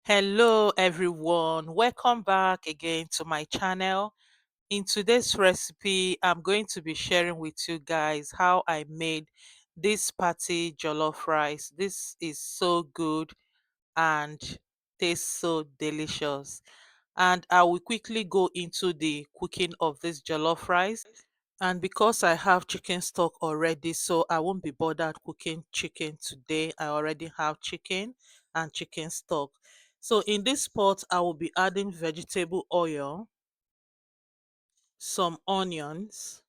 Hello everyone, welcome back again to my channel. In today's recipe, I'm going to be sharing with you guys how I made this party jollof rice. This is so good and tastes so delicious. And I will quickly go into the cooking of this jollof rice. And because I have chicken stock already, so I won't be bothered cooking chicken today. I already have chicken and chicken stock. So in this pot, I will be adding vegetable oil, some onions.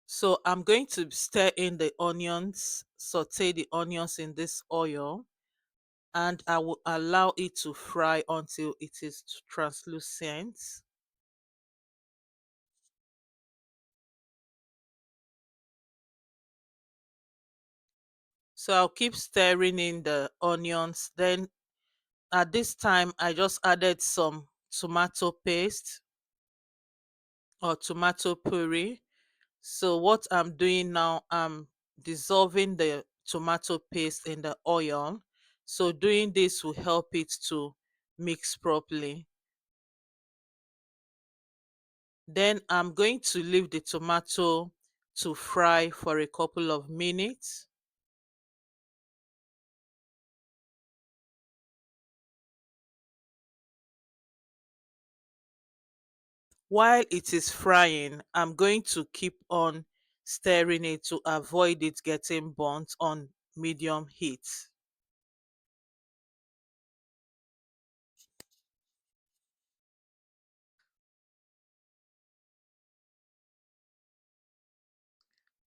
So I'm going to stir in the onions, saute the onions in this oil, and I will allow it to fry until it is translucent. So I'll keep stirring in the onions. Then at this time, I just added some tomato paste or tomato puree. So what I'm doing now, I'm dissolving the tomato paste in the oil. So doing this will help it to mix properly. Then I'm going to leave the tomato to fry for a couple of minutes. While it is frying, I'm going to keep on stirring it to avoid it getting burnt on medium heat.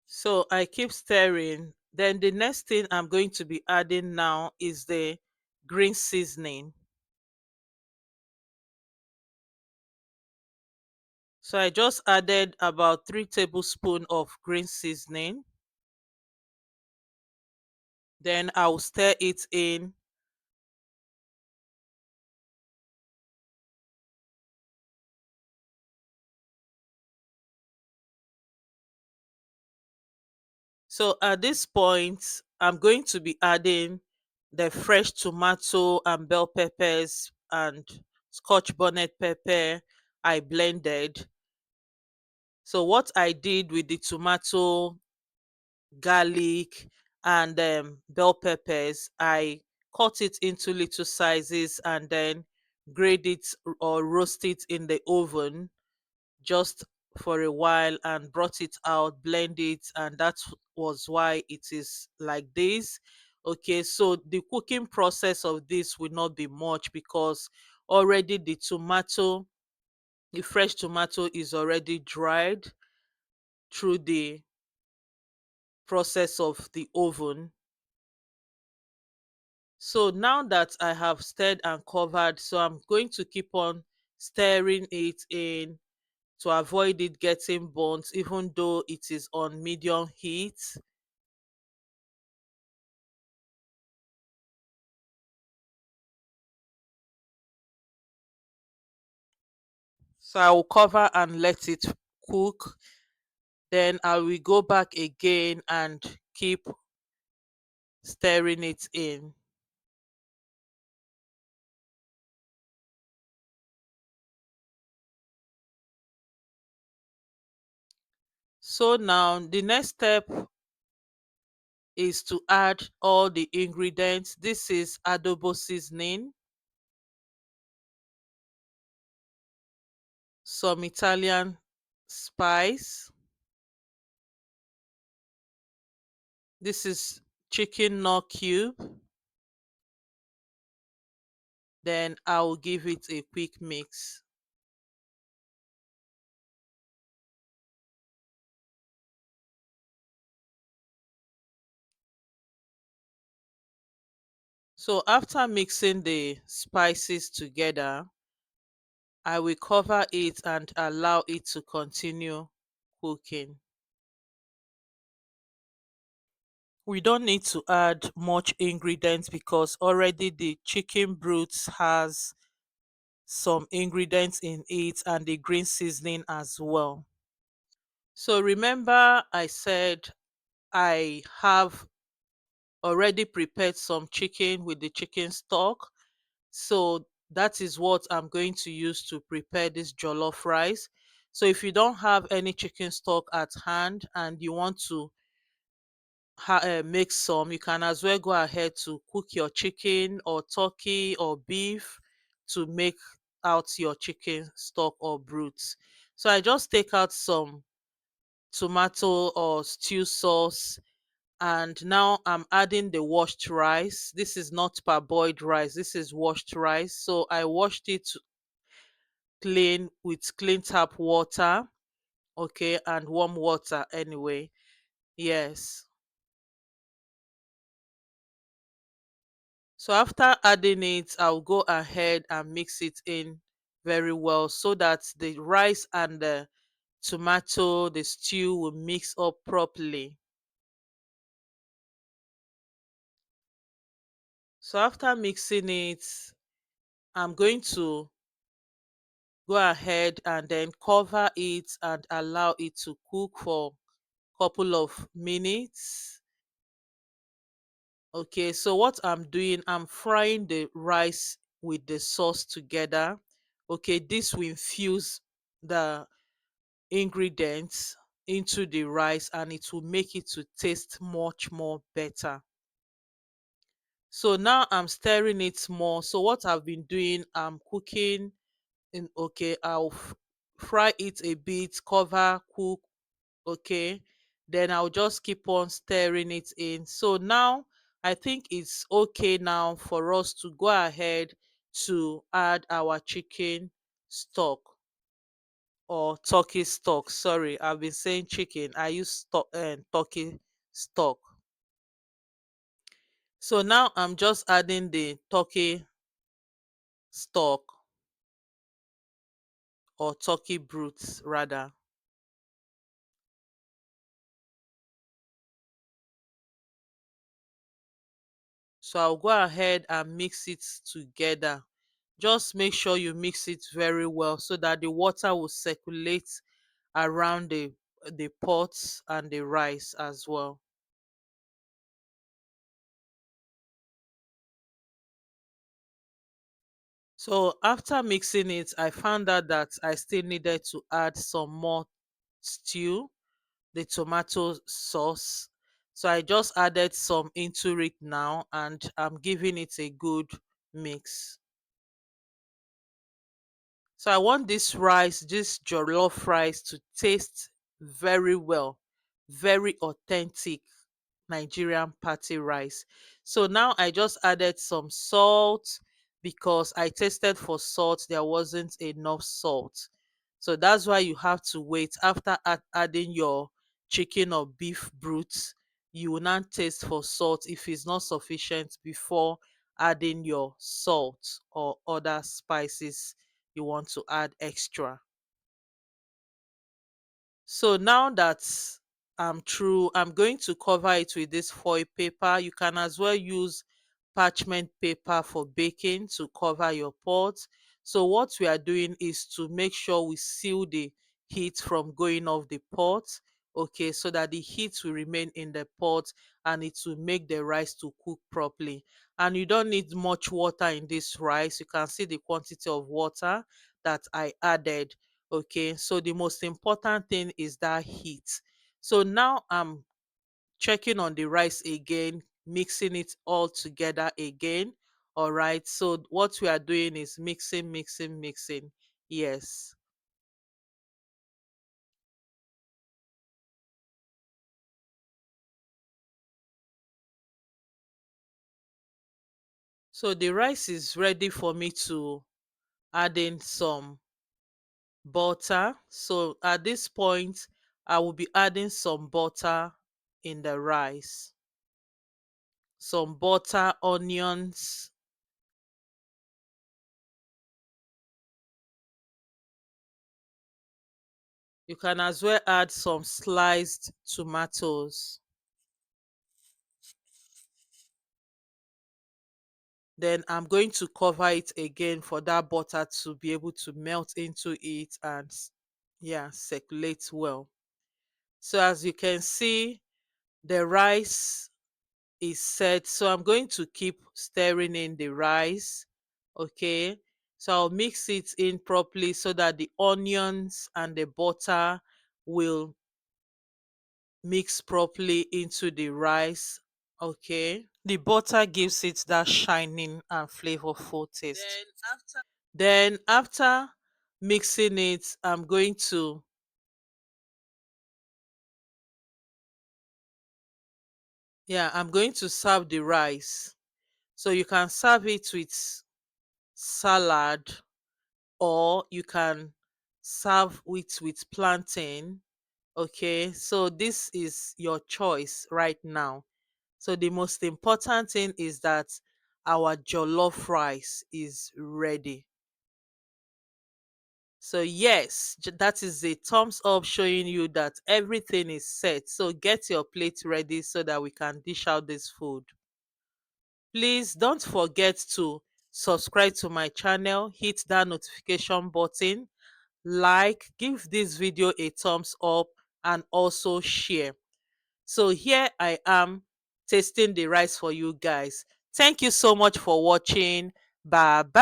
So I keep stirring. Then the next thing I'm going to be adding now is the green seasoning. So I just added about 3 tablespoons of green seasoning. Then I'll stir it in. So at this point, I'm going to be adding the fresh tomato and bell peppers and scotch bonnet pepper I blended. So what I did with the tomato, garlic, and bell peppers, I cut it into little sizes and then grate it or roast it in the oven just for a while and brought it out, blend it, and that was why it is like this. Okay, so the cooking process of this will not be much because already the fresh tomato is already dried through the process of the oven. So now that I have stirred and covered, so I'm going to keep on stirring it in to avoid it getting burnt even though it is on medium heat. So I will cover and let it cook. Then I will go back again and keep stirring it in. So now the next step is to add all the ingredients. This is adobo seasoning, some Italian spice. This is chicken Knorr cube. Then I will give it a quick mix. So after mixing the spices together, I will cover it and allow it to continue cooking. We don't need to add much ingredients because already the chicken broth has some ingredients in it and the green seasoning as well. So remember I said I have already prepared some chicken with the chicken stock. So that is what I'm going to use to prepare this jollof rice. So if you don't have any chicken stock at hand and you want to make some, you can as well go ahead to cook your chicken or turkey or beef to make out your chicken stock or broth. So I just take out some tomato or stew sauce, and now I'm adding the washed rice. This is not parboiled rice, this is washed rice. So I washed it clean with clean tap water, okay, and warm water anyway. Yes. So after adding it, I'll go ahead and mix it in very well so that the rice and the tomato, the stew will mix up properly. So after mixing it, I'm going to go ahead and then cover it and allow it to cook for a couple of minutes. Okay, so what I'm doing, I'm frying the rice with the sauce together. Okay, this will infuse the ingredients into the rice and it will make it to taste much more better. So now I'm stirring it more. So what I've been doing, I'm cooking in, okay, fry it a bit, cover, cook, okay, then I'll just keep on stirring it in. So now I think it's okay now for us to go ahead to add our chicken stock or turkey stock. Sorry, I've been saying chicken, I use stock and turkey stock. So now I'm just adding the turkey stock or turkey broth rather. So I'll go ahead and mix it together. Just make sure you mix it very well so that the water will circulate around the pots and the rice as well. So after mixing it, I found out that I still needed to add some more stew, the tomato sauce. So I just added some into it now and I'm giving it a good mix. So I want this rice, this jollof rice to taste very well, very authentic Nigerian party rice. So now I just added some salt because I tasted for salt, there wasn't enough salt. So that's why you have to wait after adding your chicken or beef broth. You will not taste for salt if it's not sufficient before adding your salt or other spices you want to add extra. So now that I'm through, I'm going to cover it with this foil paper. You can as well use parchment paper for baking to cover your pot. So what we are doing is to make sure we seal the heat from going off the pot. Okay, so that the heat will remain in the pot and it will make the rice to cook properly. And you don't need much water in this rice. You can see the quantity of water that I added. Okay, so the most important thing is that heat. So now I'm checking on the rice again, mixing it all together again. All right, so what we are doing is mixing, mixing, mixing. Yes. So the rice is ready for me to add in some butter. So at this point, I will be adding some butter in the rice. Some butter, onions. You can as well add some sliced tomatoes. Then I'm going to cover it again for that butter to be able to melt into it and yeah, circulate well. So as you can see, the rice is set. So I'm going to keep stirring in the rice. Okay. So I'll mix it in properly so that the onions and the butter will mix properly into the rice. Okay. The butter gives it that shining and flavorful taste. Then after mixing it, I'm going to serve the rice. So you can serve it with salad, or you can serve it with plantain. Okay, so this is your choice right now. So the most important thing is that our jollof rice is ready. So yes, that is a thumbs up showing you that everything is set. So get your plate ready so that we can dish out this food. Please don't forget to subscribe to my channel, hit that notification button, like, give this video a thumbs up, and also share. So here I am tasting the rice for you guys. Thank you so much for watching. Bye bye.